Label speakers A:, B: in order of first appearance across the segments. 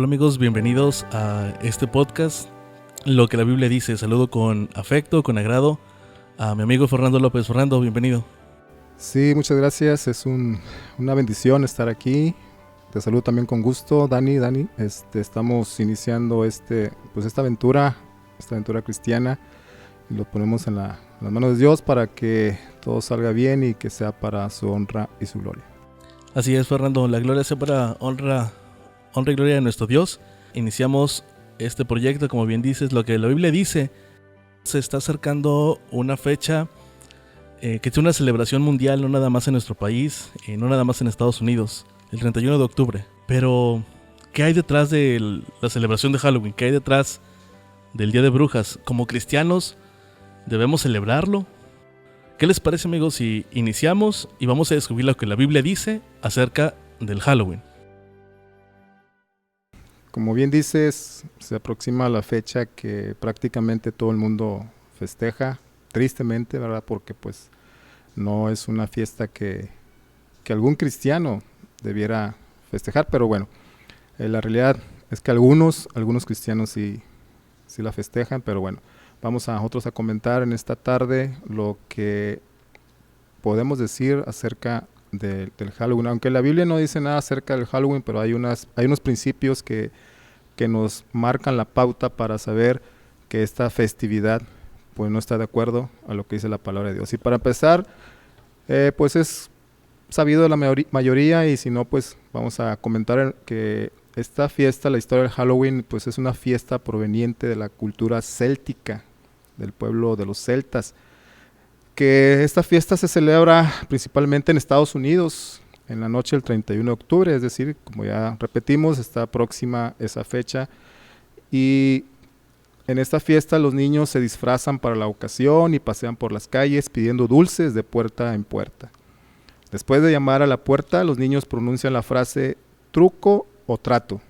A: Hola amigos, bienvenidos a este podcast, Lo que la Biblia dice. Saludo con afecto, con agrado a mi amigo Fernando López. Fernando, bienvenido.
B: Sí, muchas gracias, es una bendición estar aquí. Te saludo también con gusto, Dani. Estamos iniciando esta aventura cristiana, y lo ponemos en las manos de Dios para que todo salga bien y que sea para su honra y su gloria.
A: Así es, Fernando, la gloria sea para honra y gloria de nuestro Dios. Iniciamos este proyecto, como bien dices, lo que la Biblia dice. Se está acercando una fecha que es una celebración mundial, no nada más en nuestro país, no nada más en Estados Unidos, el 31 de octubre. Pero, ¿qué hay detrás de la celebración de Halloween? ¿Qué hay detrás del Día de Brujas? Como cristianos, ¿debemos celebrarlo? ¿Qué les parece, amigos, si iniciamos y vamos a descubrir lo que la Biblia dice acerca del Halloween?
B: Como bien dices, se aproxima la fecha que prácticamente todo el mundo festeja, tristemente, ¿verdad? Porque pues no es una fiesta que algún cristiano debiera festejar, pero bueno, la realidad es que algunos cristianos sí la festejan, pero bueno, vamos a nosotros a comentar en esta tarde lo que podemos decir acerca del Halloween. Aunque la Biblia no dice nada acerca del Halloween, pero hay unos principios que nos marcan la pauta para saber que esta festividad pues no está de acuerdo a lo que dice la palabra de Dios. Y para empezar, pues es sabido de la mayoría, y si no, pues vamos a comentar que esta fiesta, la historia del Halloween, pues es una fiesta proveniente de la cultura céltica, del pueblo de los celtas, que esta fiesta se celebra principalmente en Estados Unidos en la noche del 31 de octubre, es decir, como ya repetimos, está próxima esa fecha, y en esta fiesta los niños se disfrazan para la ocasión y pasean por las calles pidiendo dulces de puerta en puerta. Después de llamar a la puerta, los niños pronuncian la frase truco o trato,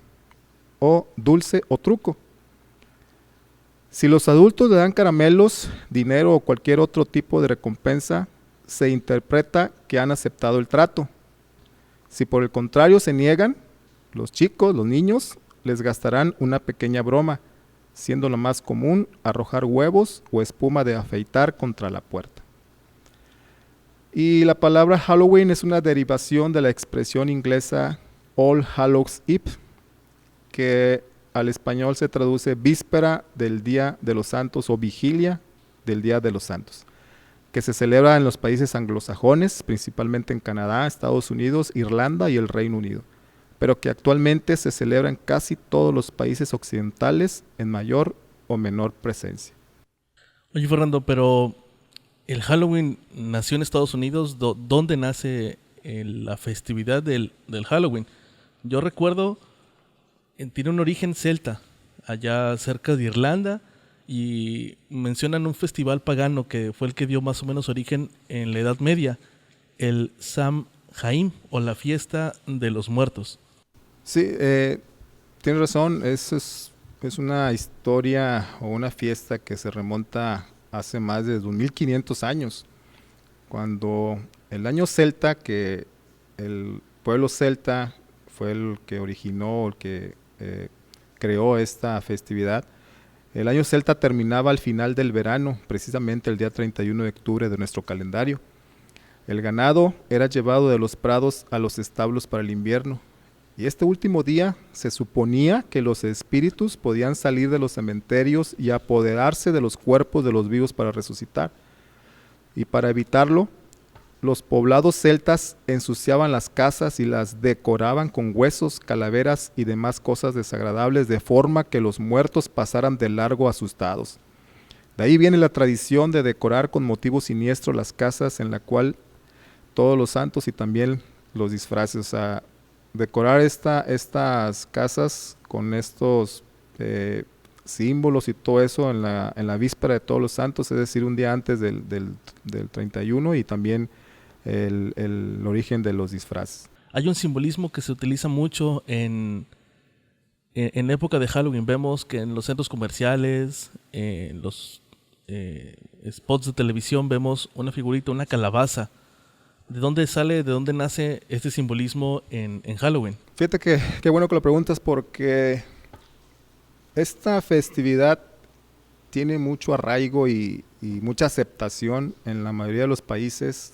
B: o dulce o truco. Si los adultos le dan caramelos, dinero o cualquier otro tipo de recompensa, se interpreta que han aceptado el trato. Si por el contrario se niegan, los niños, les gastarán una pequeña broma, siendo lo más común arrojar huevos o espuma de afeitar contra la puerta. Y la palabra Halloween es una derivación de la expresión inglesa All Hallows Eve, que al español se traduce víspera del Día de los Santos o vigilia del Día de los Santos, que se celebra en los países anglosajones, principalmente en Canadá, Estados Unidos, Irlanda y el Reino Unido, pero que actualmente se celebra en casi todos los países occidentales en mayor o menor presencia.
A: Oye, Fernando, pero el Halloween nació en Estados Unidos. ¿Dónde nace la festividad del Halloween? Yo recuerdo, tiene un origen celta, allá cerca de Irlanda, y mencionan un festival pagano que fue el que dio más o menos origen en la Edad Media, el Samhain, o la fiesta de los muertos.
B: Sí, tienes razón, es una historia o una fiesta que se remonta hace más de 2500 años, cuando el año celta, que el pueblo celta fue el que originó, el que creó esta festividad. El año celta terminaba al final del verano, precisamente el día 31 de octubre de nuestro calendario. El ganado era llevado de los prados a los establos para el invierno, y este último día se suponía que los espíritus podían salir de los cementerios y apoderarse de los cuerpos de los vivos para resucitar. Y para evitarlo, los poblados celtas ensuciaban las casas y las decoraban con huesos, calaveras y demás cosas desagradables, de forma que los muertos pasaran de largo asustados. De ahí viene la tradición de decorar con motivos siniestros las casas en la cual todos los santos y también los disfraces. O sea, decorar estas casas con estos símbolos y todo eso en la víspera de todos los santos, es decir, un día antes del 31, y también el origen de los disfraces.
A: Hay un simbolismo que se utiliza mucho en época de Halloween. Vemos que en los centros comerciales, en los spots de televisión, vemos una figurita, una calabaza ¿De dónde sale, de dónde nace este simbolismo en Halloween?
B: Fíjate que qué bueno que lo preguntas porque esta festividad tiene mucho arraigo y mucha aceptación en la mayoría de los países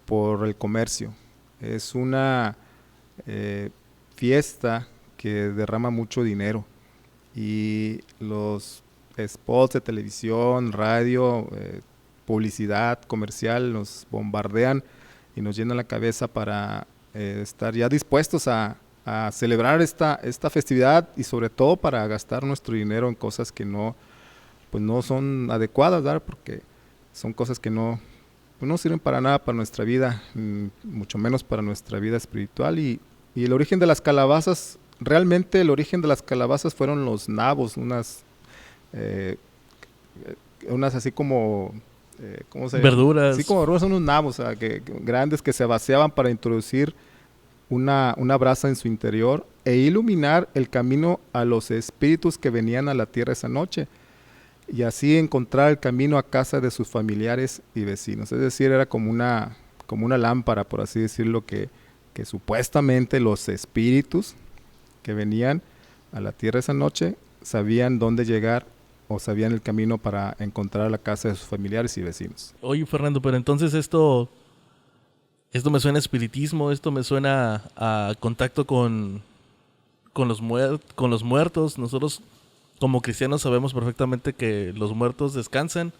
B: por el comercio. Es una fiesta que derrama mucho dinero y los spots de televisión, radio, publicidad comercial nos bombardean y nos llenan la cabeza para estar ya dispuestos a celebrar esta festividad y sobre todo para gastar nuestro dinero en cosas que no, pues no son adecuadas, ¿verdad? Porque son cosas que pues no sirven para nada para nuestra vida, mucho menos para nuestra vida espiritual. Y el origen de las calabazas, realmente el origen de las calabazas fueron los nabos, unas así como ¿cómo se llama?
A: Verduras.
B: Así como verduras, son unos nabos, o sea, grandes que se vaciaban para introducir una brasa en su interior e iluminar el camino a los espíritus que venían a la tierra esa noche y así encontrar el camino a casa de sus familiares y vecinos. Es decir, era como una lámpara, por así decirlo, que supuestamente los espíritus que venían a la tierra esa noche sabían dónde llegar o sabían el camino para encontrar la casa de sus familiares y vecinos.
A: Oye, Fernando, pero entonces esto me suena a espiritismo, esto me suena a contacto con los muertos. Nosotros como cristianos sabemos perfectamente que los muertos descansan,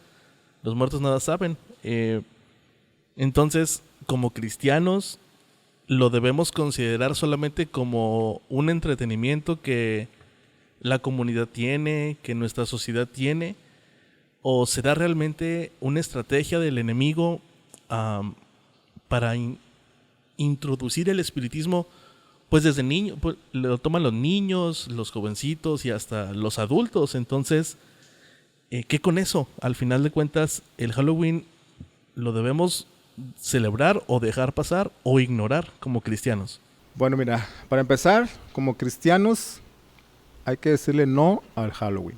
A: los muertos nada saben. Entonces, como cristianos, lo debemos considerar solamente como un entretenimiento que la comunidad tiene, que nuestra sociedad tiene, o será realmente una estrategia del enemigo para introducir el espiritismo, pues desde niño, pues, lo toman los niños, los jovencitos y hasta los adultos. Entonces, ¿qué con eso? Al final de cuentas, el Halloween lo debemos celebrar o dejar pasar o ignorar como cristianos.
B: Bueno, mira, para empezar, como cristianos hay que decirle no al Halloween,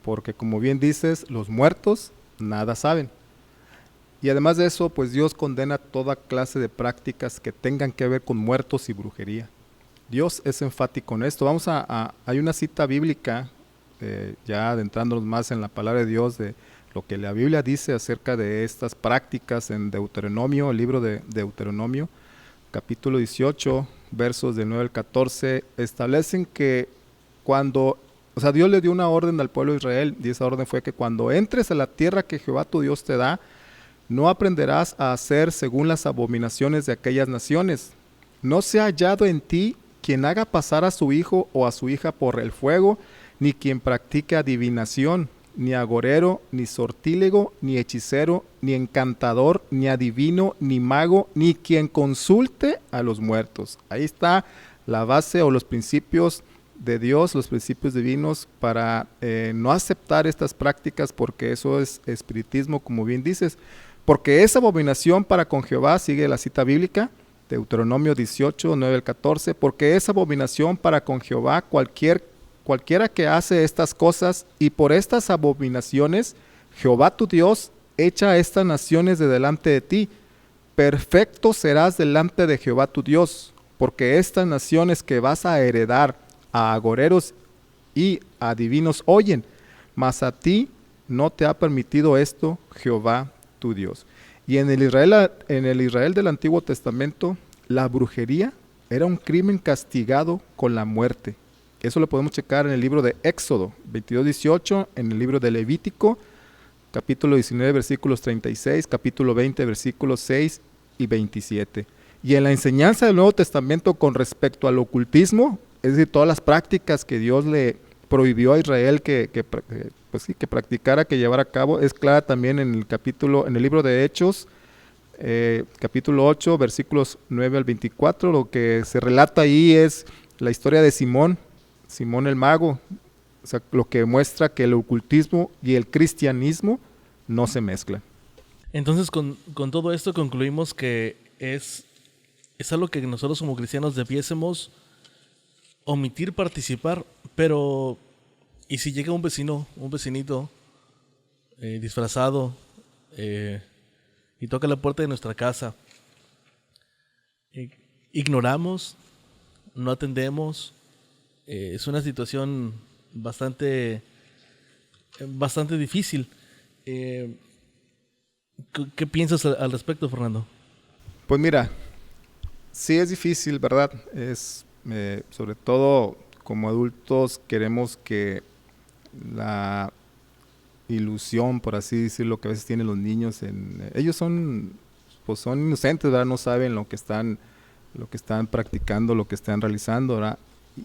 B: porque como bien dices, los muertos nada saben. Y además de eso, pues Dios condena toda clase de prácticas que tengan que ver con muertos y brujería. Dios es enfático en esto. Hay una cita bíblica, ya adentrándonos más en la palabra de Dios, de lo que la Biblia dice acerca de estas prácticas en Deuteronomio, el libro de Deuteronomio, capítulo 18, versos del 9 al 14, establecen que Dios le dio una orden al pueblo de Israel, y esa orden fue que cuando entres a la tierra que Jehová tu Dios te da, no aprenderás a hacer según las abominaciones de aquellas naciones. No sea hallado en ti quien haga pasar a su hijo o a su hija por el fuego, ni quien practique adivinación, ni agorero, ni sortílego, ni hechicero, ni encantador, ni adivino, ni mago, ni quien consulte a los muertos. Ahí está la base o los principios de Dios, los principios divinos para no aceptar estas prácticas, porque eso es espiritismo, como bien dices. Porque esa abominación para con Jehová, sigue la cita bíblica, Deuteronomio 18, 9 al 14, porque esa abominación para con Jehová cualquiera que hace estas cosas, y por estas abominaciones Jehová tu Dios echa a estas naciones de delante de ti. Perfecto serás delante de Jehová tu Dios, porque estas naciones que vas a heredar a agoreros y a adivinos oyen, mas a ti no te ha permitido esto Jehová tu Dios. Y en el Israel del Antiguo Testamento, la brujería era un crimen castigado con la muerte. Eso lo podemos checar en el libro de Éxodo 22:18, en el libro de Levítico, capítulo 19, versículos 36, capítulo 20, versículos 6 y 27. Y en la enseñanza del Nuevo Testamento con respecto al ocultismo, es decir, todas las prácticas que Dios le prohibió a Israel que practicara, que llevara a cabo, es clara también en el libro de Hechos, capítulo 8, versículos 9 al 24. Lo que se relata ahí es la historia de Simón el mago, o sea, lo que muestra que el ocultismo y el cristianismo no se mezclan.
A: Entonces, con todo esto concluimos que es algo que nosotros como cristianos debiésemos omitir participar, pero ¿y si llega un vecinito disfrazado y toca la puerta de nuestra casa ignoramos, no atendemos. Es una situación bastante difícil. ¿Qué piensas al respecto, Fernando?
B: Pues mira, sí es difícil, ¿verdad? Sobre todo como adultos queremos que la ilusión, por así decirlo, que a veces tienen los niños, ellos son inocentes, ¿verdad? No saben lo que están practicando, lo que están realizando, ¿verdad?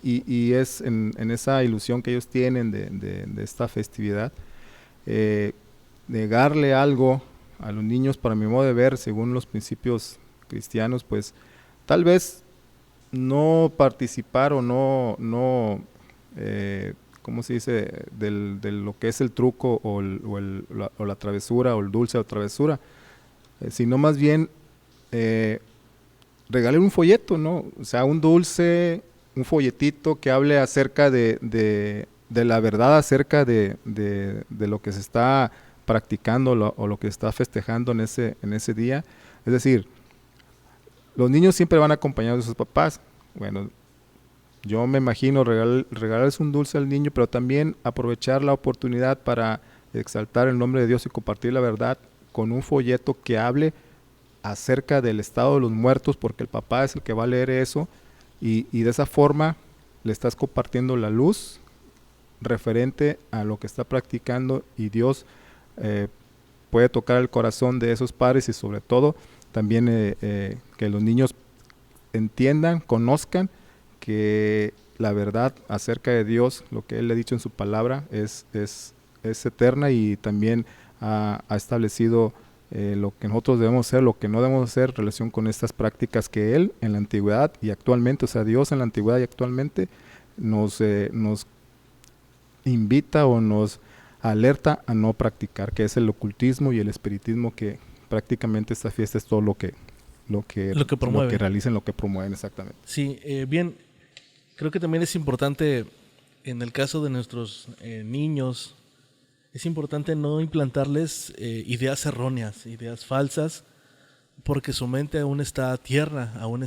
B: Y es en esa ilusión que ellos tienen de esta festividad, negarle algo a los niños, para mi modo de ver, según los principios cristianos, pues tal vez no participar o ¿cómo se dice? De lo que es el truco o la travesura o el dulce o travesura, sino más bien regalar un folleto, ¿no? O sea, un dulce, un folletito que hable acerca de la verdad, acerca de lo que se está practicando o lo que se está festejando en ese día. Es decir, los niños siempre van acompañados de sus papás. Bueno, yo me imagino regalarles un dulce al niño, pero también aprovechar la oportunidad para exaltar el nombre de Dios y compartir la verdad con un folleto que hable acerca del estado de los muertos, porque el papá es el que va a leer eso, y de esa forma le estás compartiendo la luz referente a lo que está practicando, y Dios puede tocar el corazón de esos padres, y sobre todo también que los niños entiendan, conozcan que la verdad acerca de Dios, lo que Él le ha dicho en su palabra, es eterna, y también ha establecido lo que nosotros debemos hacer, lo que no debemos hacer en relación con estas prácticas que Él en la antigüedad y actualmente, o sea, Dios en la antigüedad y actualmente nos invita o nos alerta a no practicar, que es el ocultismo y el espiritismo, que prácticamente esta fiesta es todo lo que realizan, lo que promueven exactamente.
A: Sí, bien, creo que también es importante, en el caso de nuestros niños, es importante no implantarles ideas erróneas, ideas falsas, porque su mente aún está tierna, no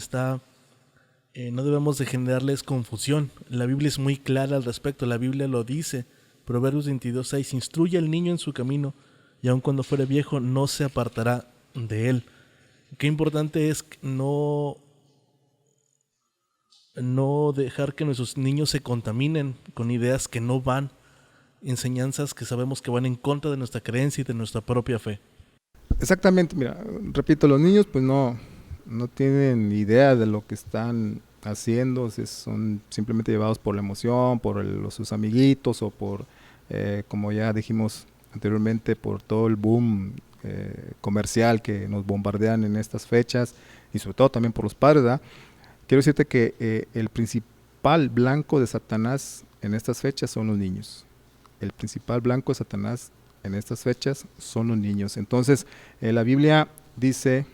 A: debemos de generarles confusión. La Biblia es muy clara al respecto, la Biblia lo dice, Proverbios 22:6, instruye al niño en su camino, y aun cuando fuere viejo no se apartará de él. Qué importante es no dejar que nuestros niños se contaminen con ideas que no van, enseñanzas que sabemos que van en contra de nuestra creencia y de nuestra propia fe.
B: Exactamente, mira, repito, los niños pues no tienen idea de lo que están haciendo, son simplemente llevados por la emoción, por sus amiguitos, o por, como ya dijimos anteriormente, por todo el boom comercial que nos bombardean en estas fechas, y sobre todo también por los padres, ¿verdad? Quiero decirte que el principal blanco de Satanás en estas fechas son los niños. El principal blanco de Satanás en estas fechas son los niños. Entonces, la Biblia dice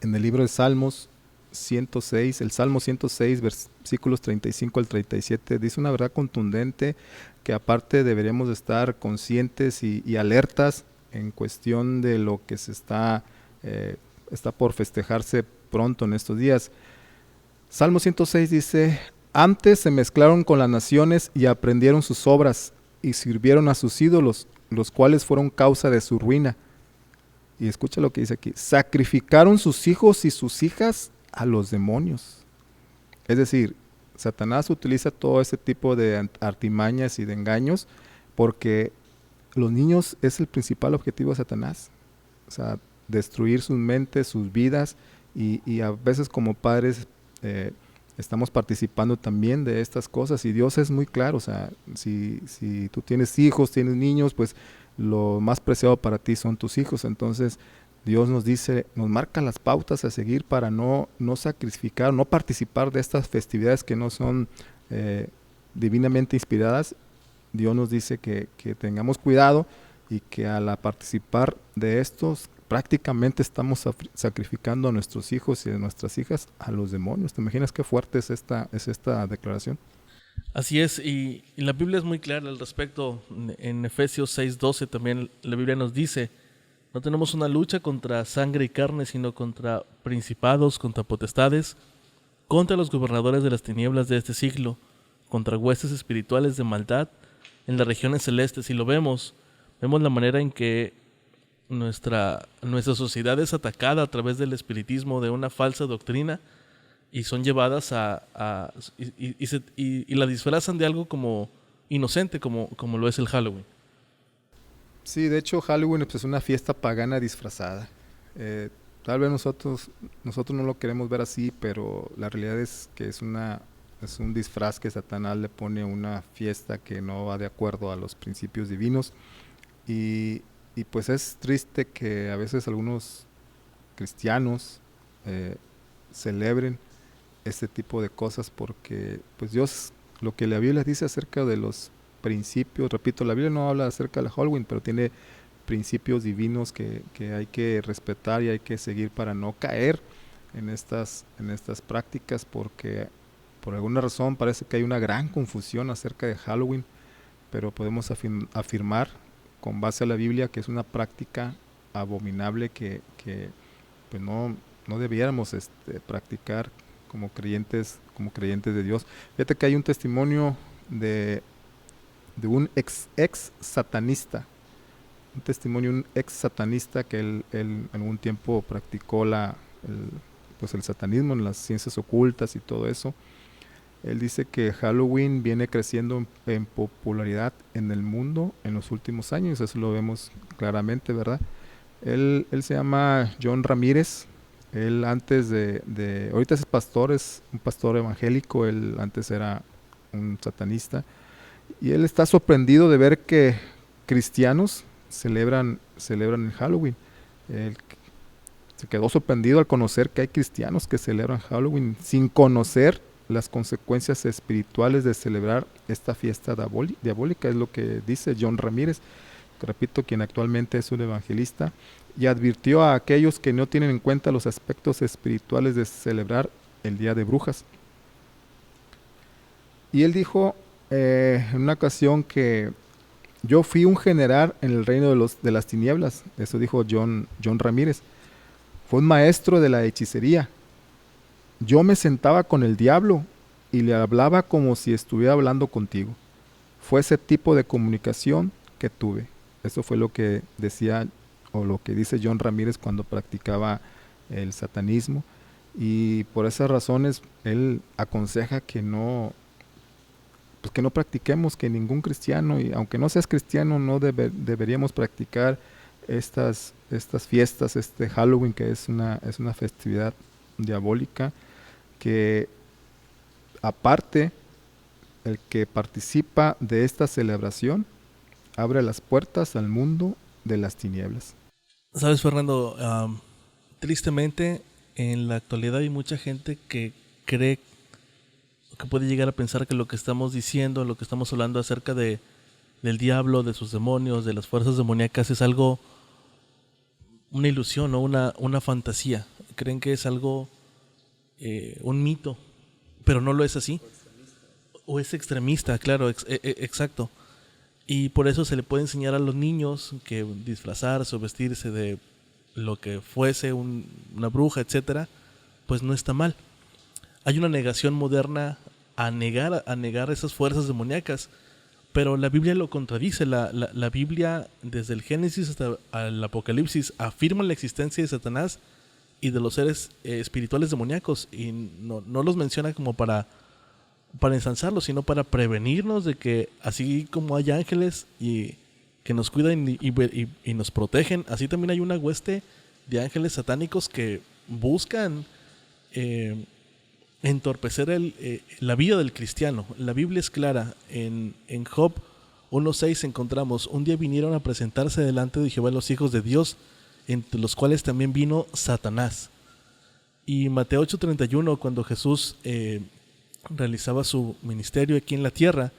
B: en el libro de Salmos 106, el Salmo 106, versículos 35 al 37, dice una verdad contundente, que aparte deberíamos estar conscientes y alertas en cuestión de lo que se está por festejarse pronto en estos días. Salmo 106 dice: antes se mezclaron con las naciones y aprendieron sus obras, y sirvieron a sus ídolos, los cuales fueron causa de su ruina. Y escucha lo que dice aquí: sacrificaron sus hijos y sus hijas a los demonios. Es decir, Satanás utiliza todo ese tipo de artimañas y de engaños, porque los niños es el principal objetivo de Satanás. O sea, destruir sus mentes, sus vidas, y a veces como padres estamos participando también de estas cosas, y Dios es muy claro. O sea, si tú tienes hijos, tienes niños, pues lo más preciado para ti son tus hijos. Entonces Dios nos dice, nos marca las pautas a seguir para no sacrificar, no participar de estas festividades que no son divinamente inspiradas. Dios nos dice que tengamos cuidado, y que al participar de estos prácticamente estamos sacrificando a nuestros hijos y a nuestras hijas a los demonios. ¿Te imaginas qué fuerte es esta declaración?
A: Así es, y la Biblia es muy clara al respecto. En Efesios 6:12 también la Biblia nos dice: no tenemos una lucha contra sangre y carne, sino contra principados, contra potestades, contra los gobernadores de las tinieblas de este siglo, contra huestes espirituales de maldad en las regiones celestes. Y lo vemos la manera en que nuestra sociedad es atacada a través del espiritismo, de una falsa doctrina, y son llevadas y la disfrazan de algo como inocente, como lo es el Halloween.
B: Sí, de hecho Halloween pues, es una fiesta pagana disfrazada. Tal vez nosotros no lo queremos ver así, pero la realidad es que es un disfraz que Satanás le pone a una fiesta que no va de acuerdo a los principios divinos. Y pues es triste que a veces algunos cristianos celebren este tipo de cosas, porque pues Dios, lo que la Biblia dice acerca de los principios, repito, la Biblia no habla acerca del Halloween, pero tiene principios divinos que hay que respetar y hay que seguir para no caer en estas prácticas, porque por alguna razón parece que hay una gran confusión acerca de Halloween, pero podemos afirmar con base a la Biblia que es una práctica abominable que pues no debiéramos practicar como creyentes de Dios. Fíjate que hay un testimonio de un ex satanista, que él en algún tiempo practicó el satanismo en las ciencias ocultas y todo eso. Él dice que Halloween viene creciendo en popularidad en el mundo en los últimos años. Eso lo vemos claramente, ¿verdad? Él se llama John Ramírez. Él antes ahorita es un pastor evangélico. Él antes era un satanista. Y él está sorprendido de ver que cristianos celebran el Halloween. Él se quedó sorprendido al conocer que hay cristianos que celebran Halloween sin conocer las consecuencias espirituales de celebrar esta fiesta diabólica. Es lo que dice John Ramírez, que repito, quien actualmente es un evangelista, y advirtió a aquellos que no tienen en cuenta los aspectos espirituales de celebrar el Día de Brujas. Y él dijo en una ocasión que yo fui un general en el reino de las tinieblas. Eso dijo John Ramírez. Fue un maestro de la hechicería. Yo me sentaba con el diablo y le hablaba como si estuviera hablando contigo. Fue ese tipo de comunicación que tuve. Eso fue lo que decía, o lo que dice John Ramírez cuando practicaba el satanismo. Y por esas razones él aconseja que no practiquemos, que ningún cristiano, y aunque no seas cristiano, no deberíamos practicar estas fiestas, Halloween, que es una festividad diabólica, que aparte el que participa de esta celebración abre las puertas al mundo de las tinieblas.
A: Sabes, Fernando, tristemente en la actualidad hay mucha gente que cree, que puede llegar a pensar que lo que estamos diciendo, lo que estamos hablando acerca del diablo, de sus demonios, de las fuerzas demoníacas, es algo, una ilusión o una fantasía. Creen que es algo, un mito, pero no lo es así. O es extremista, claro, exacto. Y por eso se le puede enseñar a los niños que disfrazarse o vestirse de lo que fuese una bruja, etcétera, pues no está mal. Hay una negación moderna a negar esas fuerzas demoníacas, pero la Biblia lo contradice. La Biblia, desde el Génesis hasta el Apocalipsis, afirma la existencia de Satanás y de los seres espirituales demoníacos, y no los menciona como para ensalzarlos, sino para prevenirnos de que así como hay ángeles y que nos cuidan y nos protegen, así también hay una hueste de ángeles satánicos que buscan entorpecer la vida del cristiano. La Biblia es clara. En Job 1:6 encontramos: un día vinieron a presentarse delante de Jehová los hijos de Dios, entre los cuales también vino Satanás. Y Mateo 8:31, cuando Jesús realizaba su ministerio aquí en la tierra,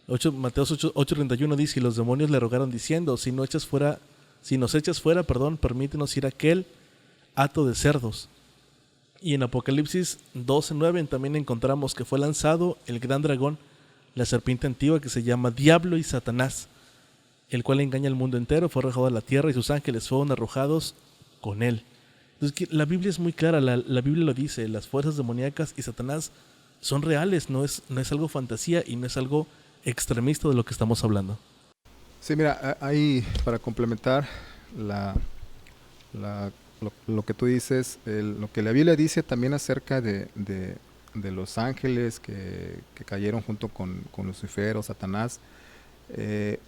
A: Mateo 8:31 dice: y los demonios le rogaron diciendo, si nos echas fuera, permítenos ir a aquel hato de cerdos. Y en Apocalipsis 12:9 también encontramos que fue lanzado el gran dragón, la serpiente antigua, que se llama Diablo y Satanás, el cual engaña al mundo entero. Fue arrojado a la tierra y sus ángeles fueron arrojados con él. Entonces, la Biblia es muy clara, la Biblia lo dice, las fuerzas demoníacas y Satanás son reales, no es algo fantasía y no es algo extremista de lo que estamos hablando.
B: Sí, mira, ahí para complementar lo que tú dices, lo que la Biblia dice también acerca de los ángeles que cayeron junto con Lucifer o Satanás. El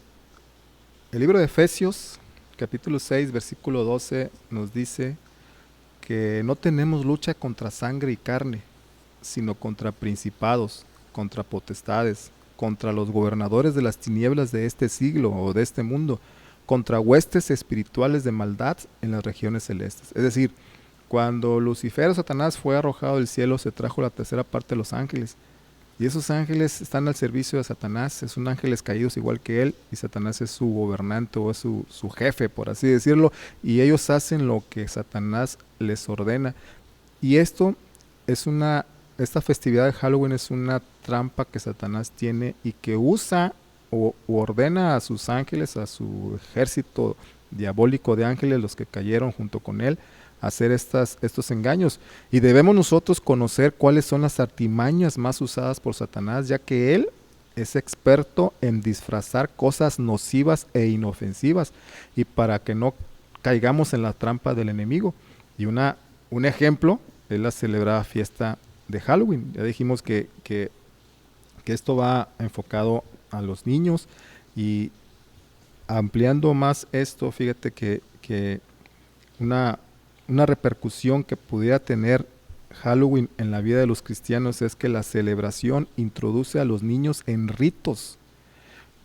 B: libro de Efesios, capítulo 6, versículo 12, nos dice que no tenemos lucha contra sangre y carne, sino contra principados, contra potestades, contra los gobernadores de las tinieblas de este siglo o de este mundo, contra huestes espirituales de maldad en las regiones celestes. Es decir, cuando Lucifer o Satanás fue arrojado del cielo, se trajo la tercera parte de los ángeles. Y esos ángeles están al servicio de Satanás, son ángeles caídos igual que él, y Satanás es su gobernante o es su jefe, por así decirlo, y ellos hacen lo que Satanás les ordena. Y esta festividad de Halloween es una trampa que Satanás tiene y que usa o ordena a sus ángeles, a su ejército diabólico de ángeles, los que cayeron junto con él, hacer estos engaños. Y debemos nosotros conocer cuáles son las artimañas más usadas por Satanás, ya que él es experto en disfrazar cosas nocivas e inofensivas, y para que no caigamos en la trampa del enemigo. Y un ejemplo es la celebrada fiesta de Halloween. Ya dijimos que esto va enfocado a los niños, y ampliando más esto, fíjate que una repercusión que pudiera tener Halloween en la vida de los cristianos es que la celebración introduce a los niños en ritos.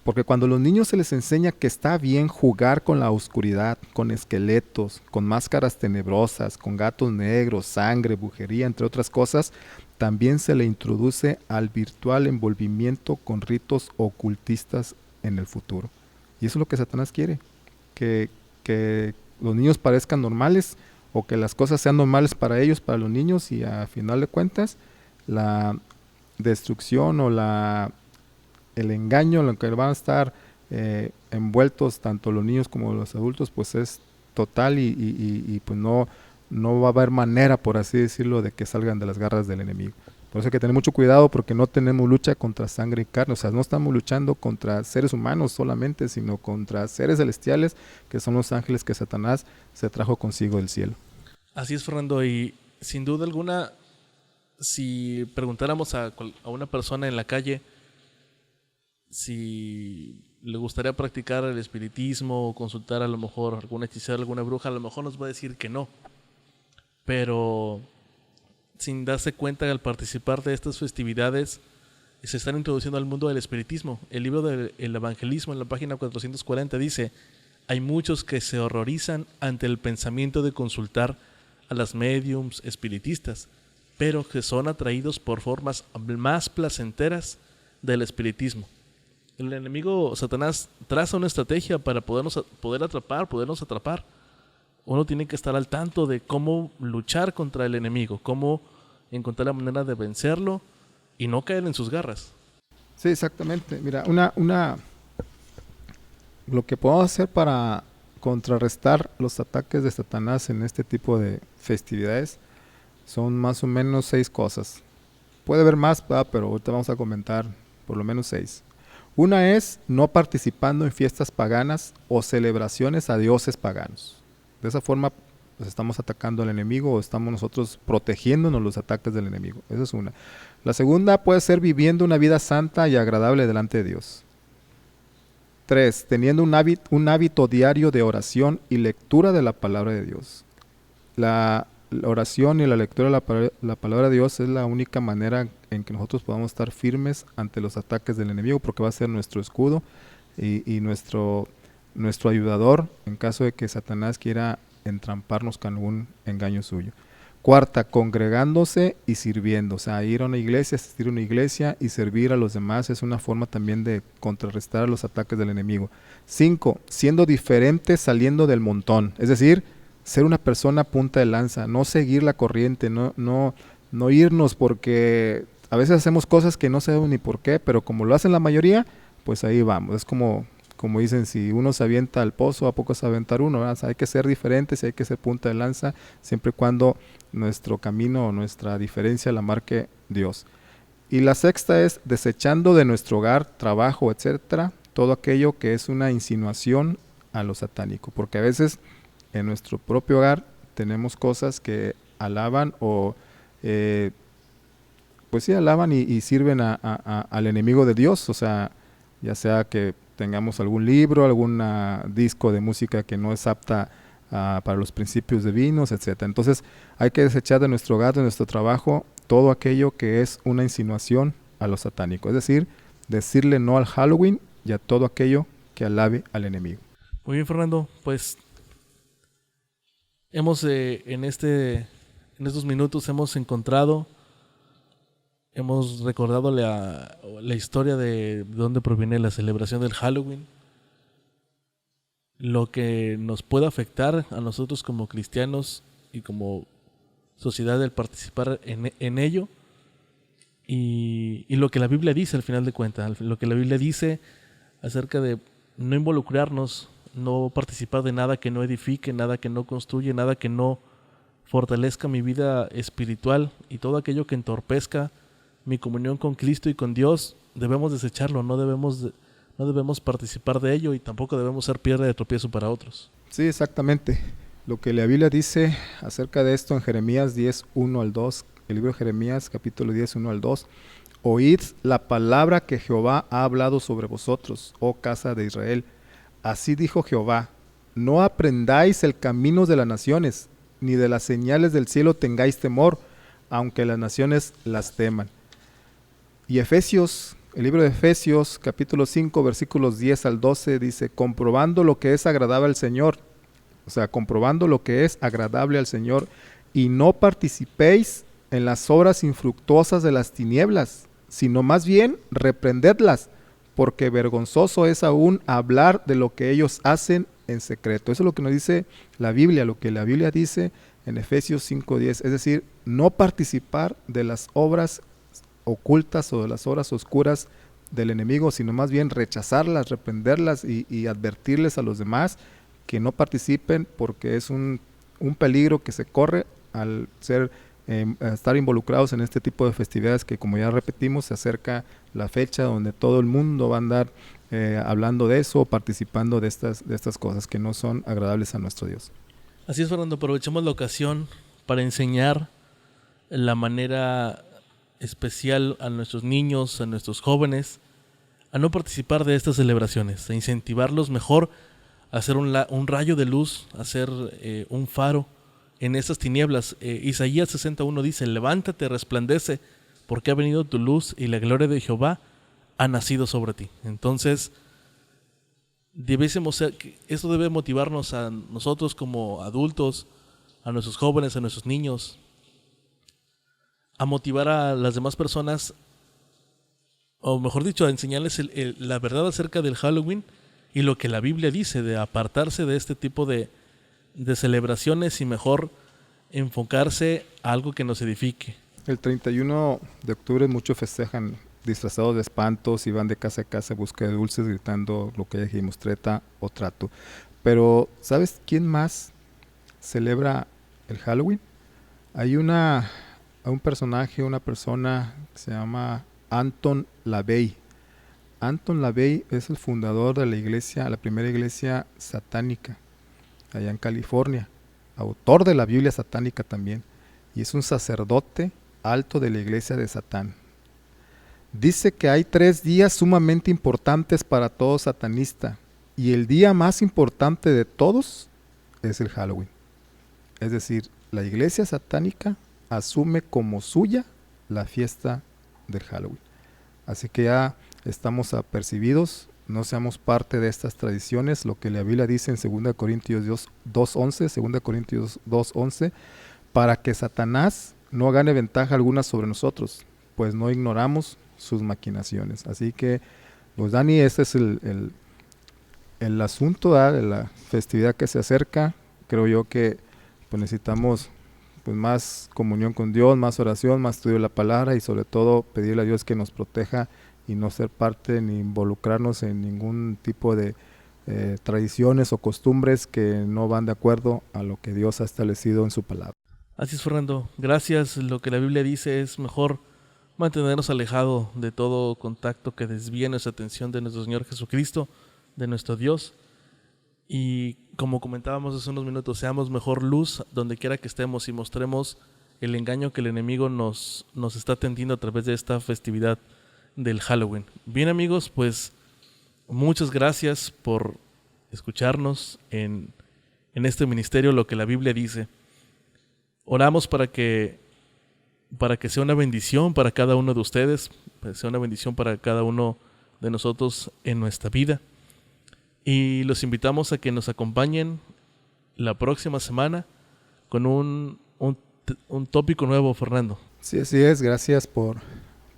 B: Porque cuando a los niños se les enseña que está bien jugar con la oscuridad, con esqueletos, con máscaras tenebrosas, con gatos negros, sangre, brujería, entre otras cosas, también se le introduce al virtual envolvimiento con ritos ocultistas en el futuro. Y eso es lo que Satanás quiere, que los niños parezcan normales, o que las cosas sean normales para ellos, para los niños, y a final de cuentas la destrucción o el engaño en lo que van a estar envueltos tanto los niños como los adultos, pues es total, y pues no va a haber manera, por así decirlo, de que salgan de las garras del enemigo. Por eso hay que tener mucho cuidado, porque no tenemos lucha contra sangre y carne. O sea, no estamos luchando contra seres humanos solamente, sino contra seres celestiales, que son los ángeles que Satanás se trajo consigo del cielo.
A: Así es, Fernando, y sin duda alguna, si preguntáramos a una persona en la calle si le gustaría practicar el espiritismo o consultar a lo mejor algún hechicero, alguna bruja, a lo mejor nos va a decir que no. Pero sin darse cuenta, al participar de estas festividades, se están introduciendo al mundo del espiritismo. El libro del Evangelismo, en la página 440, dice: hay muchos que se horrorizan ante el pensamiento de consultar a las médiums espiritistas, pero que son atraídos por formas más placenteras del espiritismo. El enemigo Satanás traza una estrategia para podernos atrapar. Uno tiene que estar al tanto de cómo luchar contra el enemigo, cómo encontrar la manera de vencerlo y no caer en sus garras.
B: Sí, exactamente. Mira, lo que podemos hacer para contrarrestar los ataques de Satanás en este tipo de festividades son más o menos 6 cosas. Puede haber más, pero ahorita vamos a comentar por lo menos 6. Una es no participando en fiestas paganas o celebraciones a dioses paganos. De esa forma, pues, estamos atacando al enemigo, o estamos nosotros protegiéndonos los ataques del enemigo. Esa es una. La segunda puede ser viviendo una vida santa y agradable delante de Dios. 3. Teniendo un hábito diario de oración y lectura de la palabra de Dios. La oración y la lectura de la palabra de Dios es la única manera en que nosotros podamos estar firmes ante los ataques del enemigo, porque va a ser nuestro escudo y nuestro ayudador en caso de que Satanás quiera entramparnos con algún engaño suyo. 4. Congregándose y sirviendo. O sea, ir a una iglesia, asistir a una iglesia y servir a los demás es una forma también de contrarrestar los ataques del enemigo. 5. Siendo diferente, saliendo del montón. Es decir, ser una persona punta de lanza, no seguir la corriente, no irnos, porque a veces hacemos cosas que no sabemos ni por qué, pero como lo hacen la mayoría, pues ahí vamos. Es como como dicen, si uno se avienta al pozo, ¿a poco se va a aventar uno? ¿Verdad? O sea, hay que ser diferentes y hay que ser punta de lanza, siempre y cuando nuestro camino o nuestra diferencia la marque Dios. Y la sexta es desechando de nuestro hogar, trabajo, etcétera, todo aquello que es una insinuación a lo satánico, porque a veces en nuestro propio hogar tenemos cosas que alaban o pues sí alaban y sirven al enemigo de Dios, o sea, ya sea que tengamos algún libro, algún disco de música que no es apta para los principios divinos, etcétera. Entonces hay que desechar de nuestro hogar, de nuestro trabajo, todo aquello que es una insinuación a lo satánico, es decir, decirle no al Halloween y a todo aquello que alabe al enemigo.
A: Muy bien, Fernando, pues hemos en estos minutos hemos recordado la historia de dónde proviene la celebración del Halloween, lo que nos puede afectar a nosotros como cristianos y como sociedad el participar en ello, y lo que la Biblia dice al final de cuentas, lo que la Biblia dice acerca de no involucrarnos, no participar de nada que no edifique, nada que no construye, nada que no fortalezca mi vida espiritual, y todo aquello que entorpezca mi comunión con Cristo y con Dios, debemos desecharlo, no debemos participar de ello, y tampoco debemos ser piedra de tropiezo para otros.
B: Sí, exactamente. Lo que la Biblia dice acerca de esto en Jeremías 10, 1 al 2, el libro de Jeremías capítulo 10, 1 al 2, oíd la palabra que Jehová ha hablado sobre vosotros, oh casa de Israel. Así dijo Jehová, no aprendáis el camino de las naciones, ni de las señales del cielo tengáis temor, aunque las naciones las teman. Y Efesios, el libro de Efesios, capítulo 5, versículos 10 al 12, dice, comprobando lo que es agradable al Señor, o sea, comprobando lo que es agradable al Señor, y no participéis en las obras infructuosas de las tinieblas, sino más bien reprendedlas, porque vergonzoso es aún hablar de lo que ellos hacen en secreto. Eso es lo que nos dice la Biblia, lo que la Biblia dice en Efesios 5:10, es decir, no participar de las obras ocultas o de las obras oscuras del enemigo, sino más bien rechazarlas, reprenderlas y advertirles a los demás que no participen, porque es un peligro que se corre al estar involucrados en este tipo de festividades que, como ya repetimos, se acerca la fecha donde todo el mundo va a andar hablando de eso, participando de estas cosas que no son agradables a nuestro Dios.
A: Así es, Fernando, aprovechemos la ocasión para enseñar la manera especial a nuestros niños, a nuestros jóvenes, a no participar de estas celebraciones, a incentivarlos mejor a hacer un rayo de luz, a hacer un faro en estas tinieblas. Isaías 61 dice, levántate, resplandece, porque ha venido tu luz y la gloria de Jehová ha nacido sobre ti. Entonces, esto debe motivarnos a nosotros como adultos, a nuestros jóvenes, a nuestros niños, a motivar a las demás personas, o mejor dicho, a enseñarles la verdad acerca del Halloween y lo que la Biblia dice, de apartarse de este tipo de celebraciones y mejor enfocarse a algo que nos edifique.
B: El 31 de octubre muchos festejan disfrazados de espantos y van de casa a casa en busca de dulces gritando lo que ya dijimos, treta o trato. Pero ¿sabes quién más celebra el Halloween? Hay una persona que se llama Anton LaVey. Anton LaVey es el fundador de la primera iglesia satánica allá en California, autor de la Biblia satánica también, y es un sacerdote alto de la iglesia de Satán. Dice que hay 3 días sumamente importantes para todo satanista, y el día más importante de todos es el Halloween. Es decir, la iglesia satánica asume como suya la fiesta del Halloween. Así que ya estamos apercibidos, no seamos parte de estas tradiciones, lo que la Biblia dice en 2 Corintios 2:11, para que Satanás no gane ventaja alguna sobre nosotros, pues no ignoramos sus maquinaciones. Así que, pues Dani, este es el asunto de la festividad que se acerca. Creo yo que pues necesitamos pues más comunión con Dios, más oración, más estudio de la palabra y sobre todo pedirle a Dios que nos proteja y no ser parte ni involucrarnos en ningún tipo de tradiciones o costumbres que no van de acuerdo a lo que Dios ha establecido en su palabra.
A: Así es, Fernando. Gracias. Lo que la Biblia dice es mejor mantenernos alejado de todo contacto que desvíe nuestra atención de nuestro Señor Jesucristo, de nuestro Dios. Y como comentábamos hace unos minutos, seamos mejor luz donde quiera que estemos y mostremos el engaño que el enemigo nos está tendiendo a través de esta festividad del Halloween. Bien, amigos, pues muchas gracias por escucharnos en este ministerio, lo que la Biblia dice. Oramos para que sea una bendición para cada uno de ustedes, para que sea una bendición para cada uno de nosotros en nuestra vida. Y los invitamos a que nos acompañen la próxima semana con un tópico nuevo, Fernando.
B: Sí, así es. Gracias por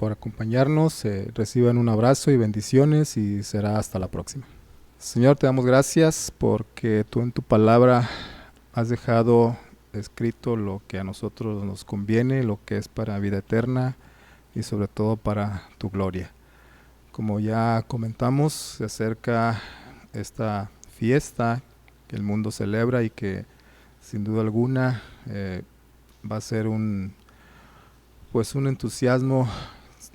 B: acompañarnos. Reciban un abrazo y bendiciones y será hasta la próxima. Señor, te damos gracias porque tú en tu palabra has dejado escrito lo que a nosotros nos conviene, lo que es para vida eterna y sobre todo para tu gloria. Como ya comentamos, se acerca esta fiesta que el mundo celebra y que sin duda alguna va a ser un entusiasmo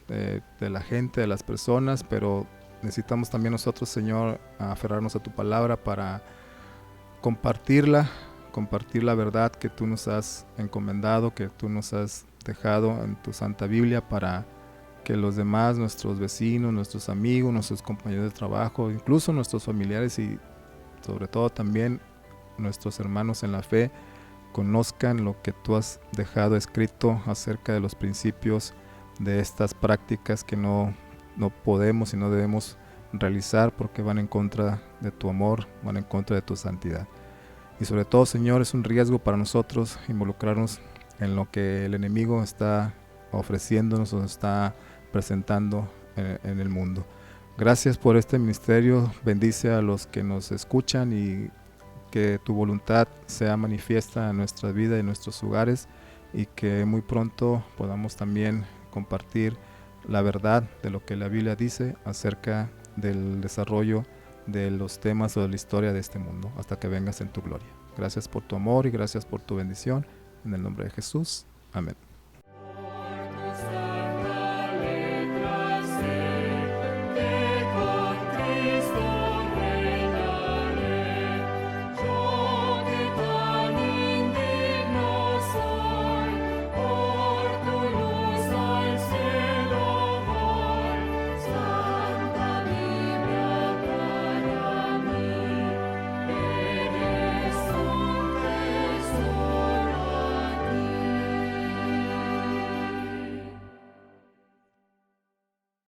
B: de la gente, de las personas, pero necesitamos también nosotros, Señor, aferrarnos a tu palabra para compartir la verdad que tú nos has encomendado, que tú nos has dejado en tu Santa Biblia para que los demás, nuestros vecinos, nuestros amigos, nuestros compañeros de trabajo, incluso nuestros familiares y sobre todo también nuestros hermanos en la fe, conozcan lo que tú has dejado escrito acerca de los principios de estas prácticas que no podemos y no debemos realizar porque van en contra de tu amor, van en contra de tu santidad. Y sobre todo, Señor, es un riesgo para nosotros involucrarnos en lo que el enemigo está ofreciéndonos o está presentando en el mundo. Gracias por este ministerio, bendice a los que nos escuchan y que tu voluntad sea manifiesta en nuestra vida y en nuestros hogares y que muy pronto podamos también compartir la verdad de lo que la Biblia dice acerca del desarrollo de los temas o de la historia de este mundo hasta que vengas en tu gloria. Gracias por tu amor y gracias por tu bendición. En el nombre de Jesús. Amén.